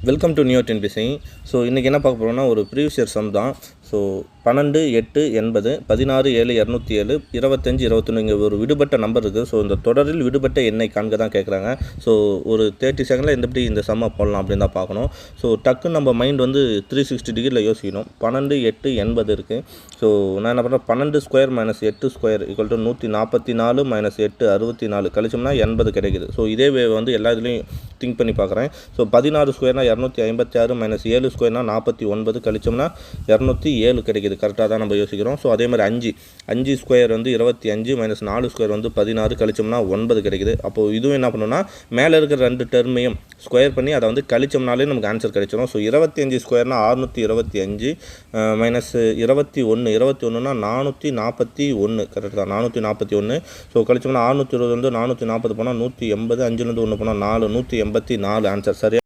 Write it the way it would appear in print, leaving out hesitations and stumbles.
Welcome to new டென்பிசிங். So இன்றைக்கி என்ன பார்க்க போகிறோம்னா ஒரு ப்ரீவியஸ் இயர் சம் தான். ஸோ 12, 8, 80, 16, 7, 207, 25, 21 இங்கே ஒரு விடுபட்ட நம்பர் இருக்குது. ஸோ இந்த தொடரில் விடுபட்ட எண்ணை காண்க தான் கேட்குறாங்க. ஸோ ஒரு 30 செகண்டில் எப்படி இந்த சம்மை போடலாம் அப்படின்னு தான் பார்க்கணும். ஸோ டக்குன்னு நம்ம மைண்ட் வந்து 360 டிகிரியில் யோசிக்கணும். 12, 8, 80 இருக்குது. ஸோ நான் என்ன பண்ணுறேன், 12 square minus 8 square equal to 144 minus 8 64 கழிச்சோம்னா 80 கிடைக்குது. ஸோ இதே வே வந்து எல்லா இதுலேயும் திங்க் பண்ணி பார்க்குறேன். ஸோ 16 ஸ்கொயர்னா 256 மைனஸ் 7 ஸ்கொயர்னா 49 கழிச்சோம்னா 207 கிடைக்குது. கரெக்டாக தான் நம்ம யோசிக்கிறோம். ஸோ அதே மாதிரி 5 ஸ்கொயர் வந்து 25 மைனஸ் 4 ஸ்கொயர் வந்து 16 கழிச்சோம்னா 9 கிடைக்குது. அப்போது இதுவும் என்ன பண்ணணும்னா மேலே இருக்கிற 2 டெர்மையும் ஸ்கொயர் பண்ணி அதை வந்து கழிச்சோம்னாலே நமக்கு ஆன்சர் கிடைச்சிடும். ஸோ 25 ஸ்கொயர்னா 625 மைனஸ் 21னா 441 கரெக்ட் தான் 441. ஸோ கழிச்சோம்னா 620 வந்து 440 போனால் 180, 5 1 போனால் 4 184 ஆன்சர் சரியா.